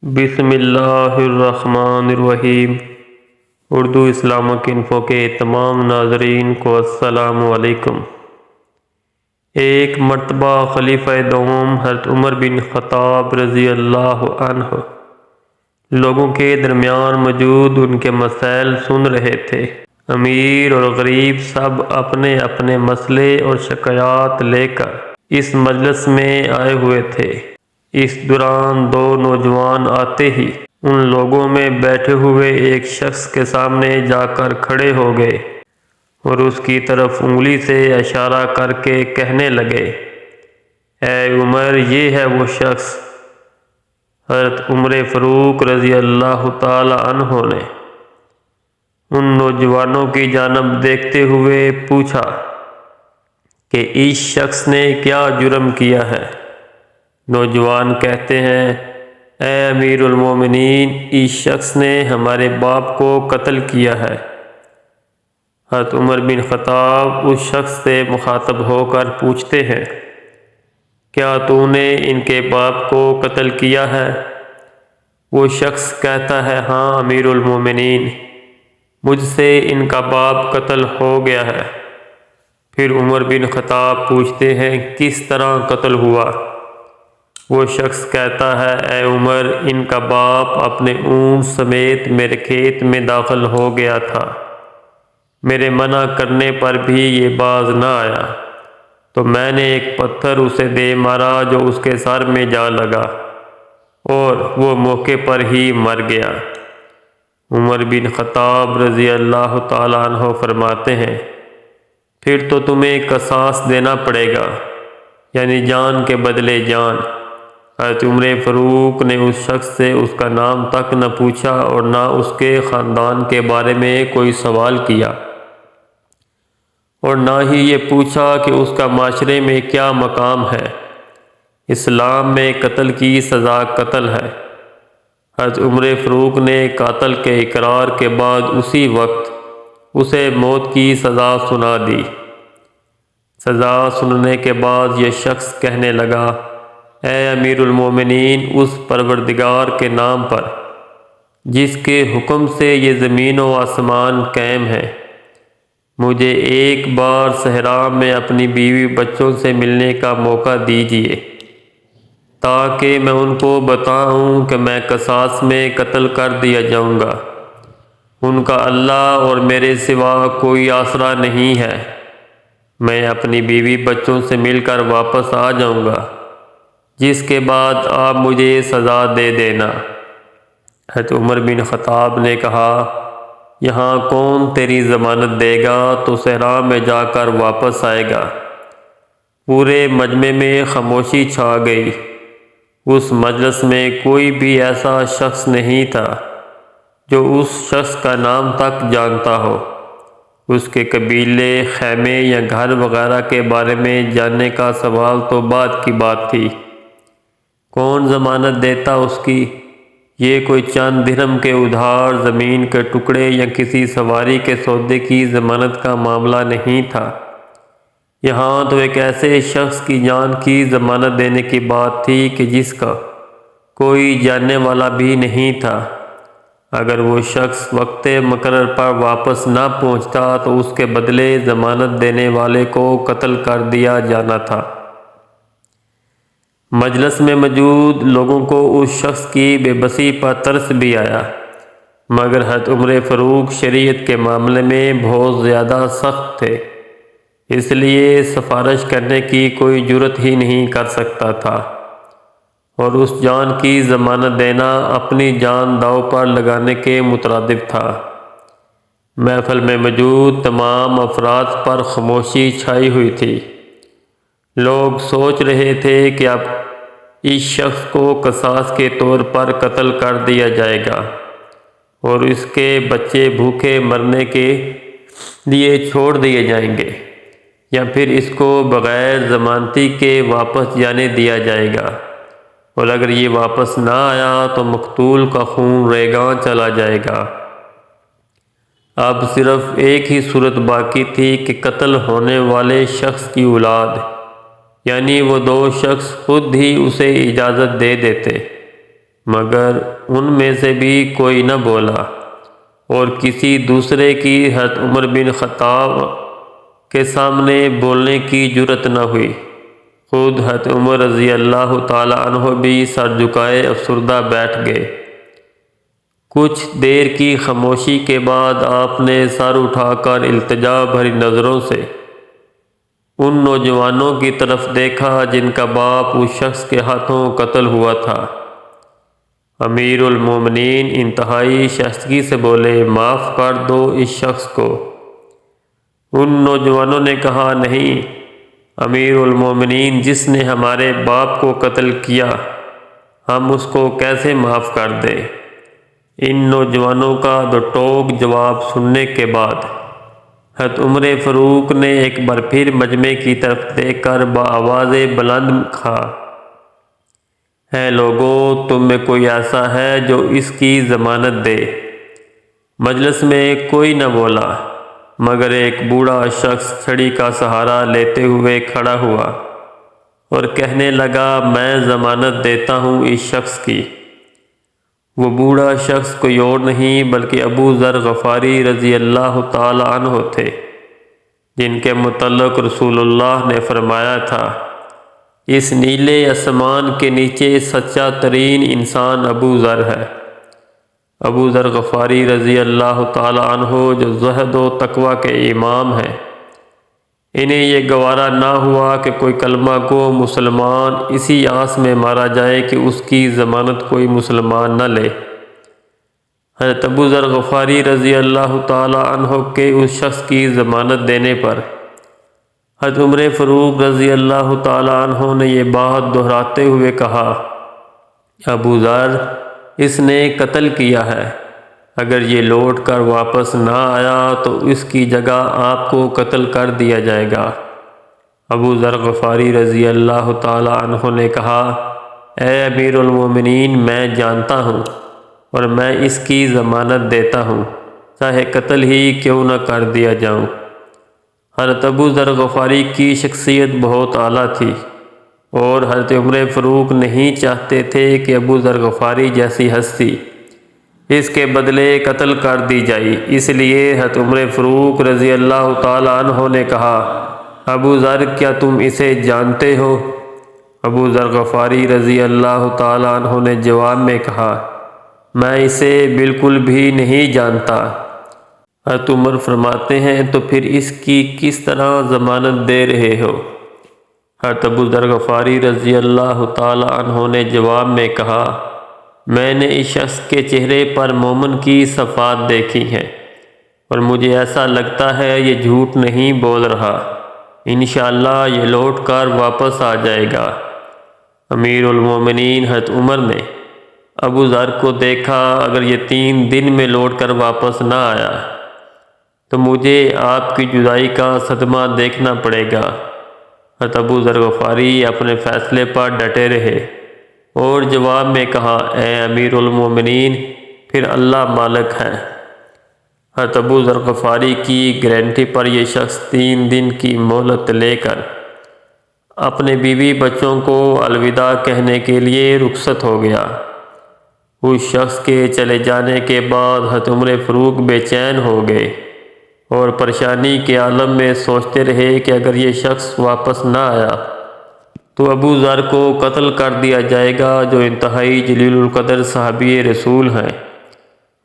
بسم اللہ الرحمن الرحیم۔ اردو اسلامک انفو کے تمام ناظرین کو السلام علیکم۔ ایک مرتبہ خلیفہ دوم حضرت عمر بن خطاب رضی اللہ عنہ لوگوں کے درمیان موجود ان کے مسائل سن رہے تھے۔ امیر اور غریب سب اپنے اپنے مسئلے اور شکایات لے کر اس مجلس میں آئے ہوئے تھے۔ اس دوران دو نوجوان آتے ہی ان لوگوں میں بیٹھے ہوئے ایک شخص کے سامنے جا کر کھڑے ہو گئے اور اس کی طرف انگلی سے اشارہ کر کے کہنے لگے، اے عمر، یہ ہے وہ شخص۔ حضرت عمر فاروق رضی اللہ تعالی عنہ نے ان نوجوانوں کی جانب دیکھتے ہوئے پوچھا کہ اس شخص نے کیا جرم کیا ہے؟ نوجوان کہتے ہیں، اے امیر المومنین، اس شخص نے ہمارے باپ کو قتل کیا ہے۔ حضرت عمر بن خطاب اس شخص سے مخاطب ہو کر پوچھتے ہیں، کیا تو نے ان کے باپ کو قتل کیا ہے؟ وہ شخص کہتا ہے، ہاں امیر المومنین، مجھ سے ان کا باپ قتل ہو گیا ہے۔ پھر عمر بن خطاب پوچھتے ہیں، کس طرح قتل ہوا؟ وہ شخص کہتا ہے، اے عمر، ان کا باپ اپنے اونٹ سمیت میرے کھیت میں داخل ہو گیا تھا۔ میرے منع کرنے پر بھی یہ باز نہ آیا تو میں نے ایک پتھر اسے دے مارا جو اس کے سر میں جا لگا اور وہ موقع پر ہی مر گیا۔ عمر بن خطاب رضی اللہ تعالیٰ عنہ فرماتے ہیں، پھر تو تمہیں قصاص دینا پڑے گا، یعنی جان کے بدلے جان۔ حضرت عمر فاروق نے اس شخص سے اس کا نام تک نہ پوچھا اور نہ اس کے خاندان کے بارے میں کوئی سوال کیا، اور نہ ہی یہ پوچھا کہ اس کا معاشرے میں کیا مقام ہے۔ اسلام میں قتل کی سزا قتل ہے۔ حضرت عمر فاروق نے قاتل کے اقرار کے بعد اسی وقت اسے موت کی سزا سنا دی۔ سزا سننے کے بعد یہ شخص کہنے لگا، اے امیر المومنین، اس پروردگار کے نام پر جس کے حکم سے یہ زمین و آسمان قائم ہے، مجھے ایک بار صحرا میں اپنی بیوی بچوں سے ملنے کا موقع دیجیے تاکہ میں ان کو بتاؤں کہ میں قصاص میں قتل کر دیا جاؤں گا۔ ان کا اللہ اور میرے سوا کوئی آسرا نہیں ہے۔ میں اپنی بیوی بچوں سے مل کر واپس آ جاؤں گا، جس کے بعد آپ مجھے سزا دے دینا۔ حضرت عمر بن خطاب نے کہا، یہاں کون تیری ضمانت دے گا تو صحرا میں جا کر واپس آئے گا۔ پورے مجمع میں خاموشی چھا گئی۔ اس مجلس میں کوئی بھی ایسا شخص نہیں تھا جو اس شخص کا نام تک جانتا ہو۔ اس کے قبیلے، خیمے یا گھر وغیرہ کے بارے میں جاننے کا سوال تو بعد کی بات تھی۔ کون ضمانت دیتا اس کی؟ یہ کوئی چند درہم کے ادھار، زمین کے ٹکڑے یا کسی سواری کے سودے کی ضمانت کا معاملہ نہیں تھا۔ یہاں تو ایک ایسے شخص کی جان کی ضمانت دینے کی بات تھی کہ جس کا کوئی جاننے والا بھی نہیں تھا۔ اگر وہ شخص وقت مقرر پر واپس نہ پہنچتا تو اس کے بدلے ضمانت دینے والے کو قتل کر دیا جانا تھا۔ مجلس میں موجود لوگوں کو اس شخص کی بے بسی پر ترس بھی آیا، مگر حضرت عمر فاروق شریعت کے معاملے میں بہت زیادہ سخت تھے، اس لیے سفارش کرنے کی کوئی جرت ہی نہیں کر سکتا تھا، اور اس جان کی ضمانت دینا اپنی جان داؤ پر لگانے کے مترادف تھا۔ محفل میں موجود تمام افراد پر خاموشی چھائی ہوئی تھی۔ لوگ سوچ رہے تھے کہ اب اس شخص کو قصاص کے طور پر قتل کر دیا جائے گا اور اس کے بچے بھوکے مرنے کے لیے چھوڑ دیے جائیں گے، یا پھر اس کو بغیر ضمانتی کے واپس جانے دیا جائے گا، اور اگر یہ واپس نہ آیا تو مقتول کا خون ریگاں چلا جائے گا۔ اب صرف ایک ہی صورت باقی تھی کہ قتل ہونے والے شخص کی اولاد، یعنی وہ دو شخص خود ہی اسے اجازت دے دیتے مگر ان میں سے بھی کوئی نہ بولا، اور کسی دوسرے کی حضرت عمر بن خطاب کے سامنے بولنے کی جرأت نہ ہوئی۔ خود حضرت عمر رضی اللہ تعالی عنہ بھی سر جھکائے افسردہ بیٹھ گئے۔ کچھ دیر کی خاموشی کے بعد آپ نے سر اٹھا کر التجا بھری نظروں سے ان نوجوانوں کی طرف دیکھا جن کا باپ اس شخص کے ہاتھوں قتل ہوا تھا۔ امیر المومنین انتہائی شائستگی سے بولے، معاف کر دو اس شخص کو۔ ان نوجوانوں نے کہا، نہیں امیر المومنین، جس نے ہمارے باپ کو قتل کیا ہم اس کو کیسے معاف کر دیں؟ ان نوجوانوں کا دو ٹوک جواب سننے کے بعد حضرت عمر فاروق نے ایک بار پھر مجمع کی طرف دیکھ کر بآواز بلند کہا، اے لوگو، تم میں کوئی ایسا ہے جو اس کی ضمانت دے؟ مجلس میں کوئی نہ بولا، مگر ایک بوڑھا شخص چھڑی کا سہارا لیتے ہوئے کھڑا ہوا اور کہنے لگا، میں ضمانت دیتا ہوں اس شخص کی۔ وہ بوڑھا شخص کوئی اور نہیں بلکہ ابو ذر غفاری رضی اللہ تعالی عنہ تھے، جن کے متعلق رسول اللہ نے فرمایا تھا، اس نیلے آسمان کے نیچے سچا ترین انسان ابو ذر ہے۔ ابو ذر غفاری رضی اللہ تعالی عنہ جو زہد و تقوی کے امام ہیں، انہیں یہ گوارا نہ ہوا کہ کوئی کلمہ گو مسلمان اسی آس میں مارا جائے کہ اس کی ضمانت کوئی مسلمان نہ لے۔ حضرت ابو ذر غفاری رضی اللہ تعالی عنہ کے اس شخص کی ضمانت دینے پر حضرت عمر فاروق رضی اللہ تعالی عنہ نے یہ بات دہراتے ہوئے کہا، ابو ذر، اس نے قتل کیا ہے، اگر یہ لوٹ کر واپس نہ آیا تو اس کی جگہ آپ کو قتل کر دیا جائے گا۔ ابو ذر غفاری رضی اللہ تعالی عنہ نے کہا، اے امیر المومنین، میں جانتا ہوں اور میں اس کی ضمانت دیتا ہوں، چاہے قتل ہی کیوں نہ کر دیا جاؤں۔ حضرت ابو ذر غفاری کی شخصیت بہت اعلیٰ تھی، اور حضرت عمر فاروق نہیں چاہتے تھے کہ ابو ذر غفاری جیسی ہستی اس کے بدلے قتل کر دی جائے۔ اس لیے حضرت عمر فاروق رضی اللہ تعالی عنہ نے کہا، ابو ذر، کیا تم اسے جانتے ہو؟ ابو ذر غفاری رضی اللہ تعالی عنہ نے جواب میں کہا، میں اسے بالکل بھی نہیں جانتا۔ حضرت عمر فرماتے ہیں، تو پھر اس کی کس طرح ضمانت دے رہے ہو؟ حضرت ابو ذر غفاری رضی اللہ تعالی عنہ نے جواب میں کہا، میں نے اس شخص کے چہرے پر مومن کی صفات دیکھی ہیں، اور مجھے ایسا لگتا ہے یہ جھوٹ نہیں بول رہا، انشاءاللہ یہ لوٹ کر واپس آ جائے گا۔ امیر المومنین حضرت عمر نے ابو ذر کو دیکھا، اگر یہ 3 دن میں لوٹ کر واپس نہ آیا تو مجھے آپ کی جدائی کا صدمہ دیکھنا پڑے گا۔ حضرت ابو ذر غفاری اپنے فیصلے پر ڈٹے رہے اور جواب میں کہا، اے امیر المومنین، پھر اللہ مالک ہے۔ حضرت ابو ذر غفاری کی گارنٹی پر یہ شخص 3 دن کی مہلت لے کر اپنے بیوی بچوں کو الوداع کہنے کے لیے رخصت ہو گیا۔ اس شخص کے چلے جانے کے بعد حضرت عمر فاروق بے چین ہو گئے اور پریشانی کے عالم میں سوچتے رہے کہ اگر یہ شخص واپس نہ آیا تو ابو ذر کو قتل کر دیا جائے گا، جو انتہائی جلیل القدر صحابی رسول ہیں،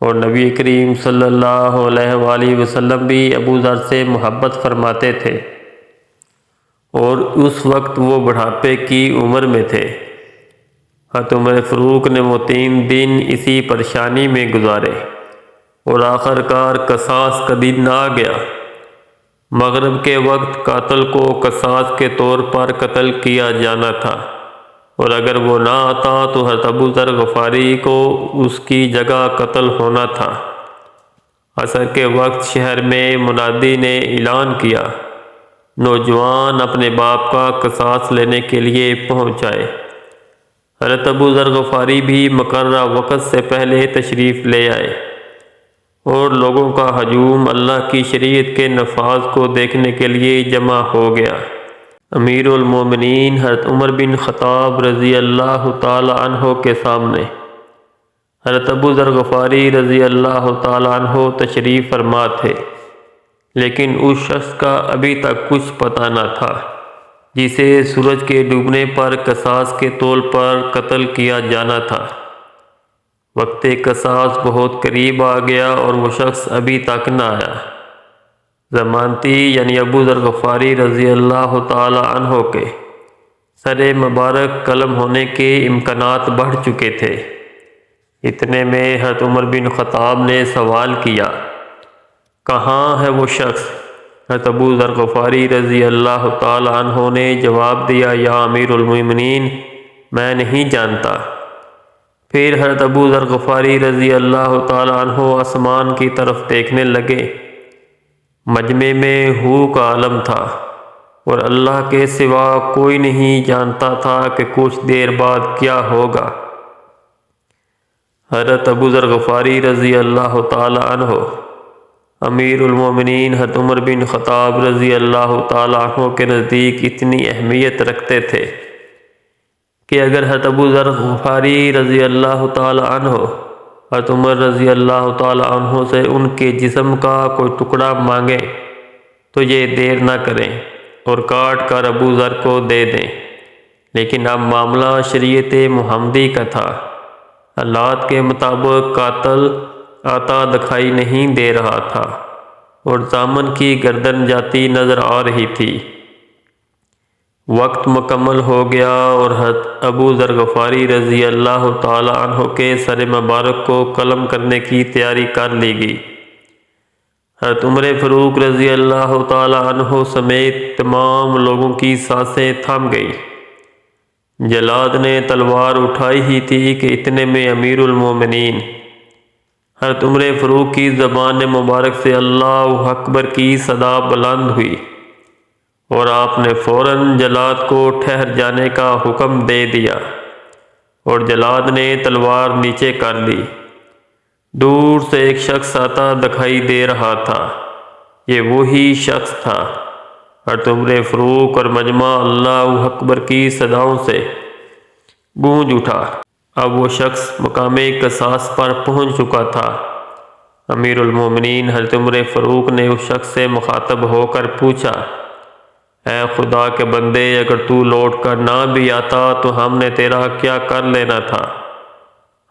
اور نبی کریم صلی اللہ علیہ وآلہ وسلم بھی ابو ذر سے محبت فرماتے تھے، اور اس وقت وہ بڑھاپے کی عمر میں تھے۔ حضرت عمر فاروق نے وہ 3 دن اسی پریشانی میں گزارے، اور آخر کار قصاص کا دن آ گیا۔ مغرب کے وقت قاتل کو قصاص کے طور پر قتل کیا جانا تھا، اور اگر وہ نہ آتا تو حضرت ابو ذر غفاری کو اس کی جگہ قتل ہونا تھا۔ عصر کے وقت شہر میں منادی نے اعلان کیا، نوجوان اپنے باپ کا قصاص لینے کے لیے پہنچ آئے۔ حضرت ابو ذر غفاری بھی مقررہ وقت سے پہلے تشریف لے آئے، اور لوگوں کا ہجوم اللہ کی شریعت کے نفاذ کو دیکھنے کے لیے جمع ہو گیا۔ امیر المومنین حضرت عمر بن خطاب رضی اللہ تعالی عنہ کے سامنے حضرت ابو ذر غفاری رضی اللہ تعالیٰ عنہ تشریف فرما تھے، لیکن اس شخص کا ابھی تک کچھ پتہ نہ تھا جسے سورج کے ڈوبنے پر قصاص کے طول پر قتل کیا جانا تھا۔ وقت قصاص بہت قریب آ گیا اور وہ شخص ابھی تک نہ آیا۔ ضمانتی یعنی ابو ذر غفاری رضی اللہ تعالی عنہ کے سر مبارک قلم ہونے کے امکانات بڑھ چکے تھے۔ اتنے میں حضرت عمر بن خطاب نے سوال کیا، کہاں ہے وہ شخص؟ حضرت ابو ذر غفاری رضی اللہ تعالی عنہ نے جواب دیا، یا امیر المومنین، میں نہیں جانتا۔ پھر حضرت ابو ذر غفاری رضی اللہ تعالی عنہ آسمان کی طرف دیکھنے لگے۔ مجمع میں ہو کا عالم تھا اور اللہ کے سوا کوئی نہیں جانتا تھا کہ کچھ دیر بعد کیا ہوگا۔ حضرت ابو ذر غفاری رضی اللہ تعالی عنہ امیر المومنین حضرت عمر بن خطاب رضی اللہ تعالی عنہ کے نزدیک اتنی اہمیت رکھتے تھے کہ اگر حضرت ابو ذر غفاری رضی اللہ تعالی عنہ حضرت عمر رضی اللہ تعالی عنہ سے ان کے جسم کا کوئی ٹکڑا مانگیں تو یہ دیر نہ کریں اور کاٹ کر ابو ذر کو دے دیں۔ لیکن اب معاملہ شریعت محمدی کا تھا۔ حالات کے مطابق قاتل آتا دکھائی نہیں دے رہا تھا اور دامن کی گردن جاتی نظر آ رہی تھی۔ وقت مکمل ہو گیا اور حضرت ابو ذر غفاری رضی اللہ تعالی عنہ کے سر مبارک کو قلم کرنے کی تیاری کر لی گئی۔ حضرت عمر فاروق رضی اللہ تعالی عنہ سمیت تمام لوگوں کی سانسیں تھم گئی۔ جلاد نے تلوار اٹھائی ہی تھی کہ اتنے میں امیر المومنین حضرت عمر فاروق کی زبان مبارک سے اللہ اکبر کی صدا بلند ہوئی اور آپ نے فوراً جلاد کو ٹھہر جانے کا حکم دے دیا اور جلاد نے تلوار نیچے کر لی۔ دور سے ایک شخص آتا دکھائی دے رہا تھا۔ یہ وہی شخص تھا۔ حضرت عمر فاروق اور مجمع اللہ اکبر کی صداؤں سے گونج اٹھا۔ اب وہ شخص مقام قصاص پر پہنچ چکا تھا۔ امیر المومنین حضرت عمر فاروق نے اس شخص سے مخاطب ہو کر پوچھا، اے خدا کے بندے، اگر تو لوٹ کر نہ بھی آتا تو ہم نے تیرا کیا کر لینا تھا؟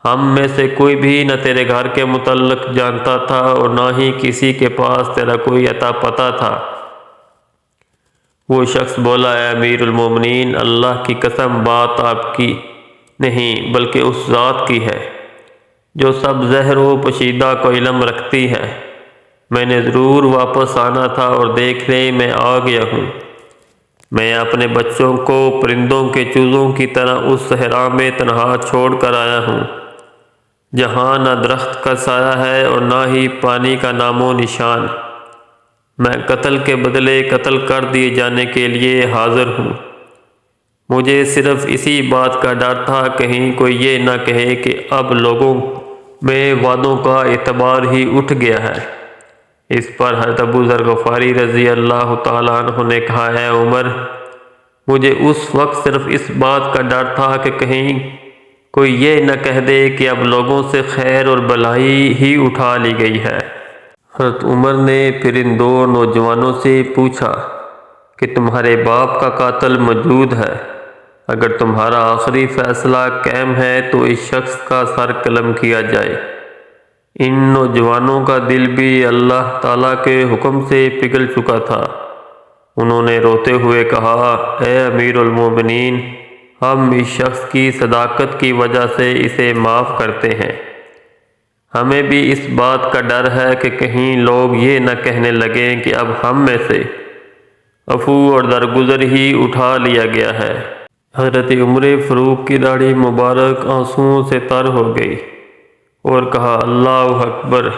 ہم میں سے کوئی بھی نہ تیرے گھر کے متعلق جانتا تھا اور نہ ہی کسی کے پاس تیرا کوئی عطا پتہ تھا۔ وہ شخص بولا، اے امیر المومنین، اللہ کی قسم، بات آپ کی نہیں بلکہ اس ذات کی ہے جو سب ظاہر و پوشیدہ کو علم رکھتی ہے۔ میں نے ضرور واپس آنا تھا اور دیکھنے میں آ گیا ہوں۔ میں اپنے بچوں کو پرندوں کے چوزوں کی طرح اس صحرا میں تنہا چھوڑ کر آیا ہوں جہاں نہ درخت کا سایہ ہے اور نہ ہی پانی کا نام و نشان۔ میں قتل کے بدلے قتل کر دیے جانے کے لیے حاضر ہوں۔ مجھے صرف اسی بات کا ڈر تھا کہیں کوئی یہ نہ کہے کہ اب لوگوں میں وعدوں کا اعتبار ہی اٹھ گیا ہے۔ اس پر حضرت ابو ذر غفاری رضی اللہ تعالیٰ عنہ نے کہا، اے عمر، مجھے اس وقت صرف اس بات کا ڈر تھا کہ کہیں کوئی یہ نہ کہہ دے کہ اب لوگوں سے خیر اور بھلائی ہی اٹھا لی گئی ہے۔ حضرت عمر نے پھر ان دو نوجوانوں سے پوچھا کہ تمہارے باپ کا قاتل موجود ہے؟ اگر تمہارا آخری فیصلہ قائم ہے تو اس شخص کا سر قلم کیا جائے۔ ان نوجوانوں کا دل بھی اللہ تعالیٰ کے حکم سے پگھل چکا تھا۔ انہوں نے روتے ہوئے کہا، اے امیر المومنین، ہم اس شخص کی صداقت کی وجہ سے اسے معاف کرتے ہیں۔ ہمیں بھی اس بات کا ڈر ہے کہ کہیں لوگ یہ نہ کہنے لگیں کہ اب ہم میں سے عفو اور درگزر ہی اٹھا لیا گیا ہے۔ حضرت عمر فاروق کی داڑھی مبارک آنسوؤں سے تر ہو گئی اور کہا، اللہ اکبر،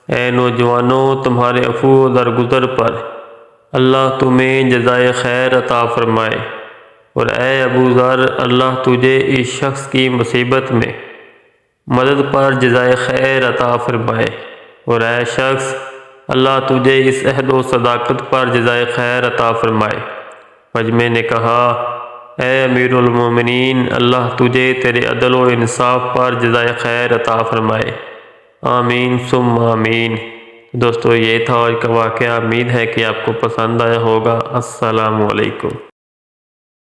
اے نوجوانوں، تمہارے عفو و درگزر پر اللہ تمہیں جزائے خیر عطا فرمائے، اور اے ابو ذر، اللہ تجھے اس شخص کی مصیبت میں مدد پر جزائے خیر عطا فرمائے، اور اے شخص، اللہ تجھے اس عہد و صداقت پر جزائے خیر عطا فرمائے۔ مجمع نے کہا، اے امیر المومنین، اللہ تجھے تیرے عدل و انصاف پر جزائے خیر عطا فرمائے، آمین ثم آمین۔ دوستو، یہ تھا آج کا واقعہ، امید ہے کہ آپ کو پسند آیا ہوگا۔ السلام علیکم۔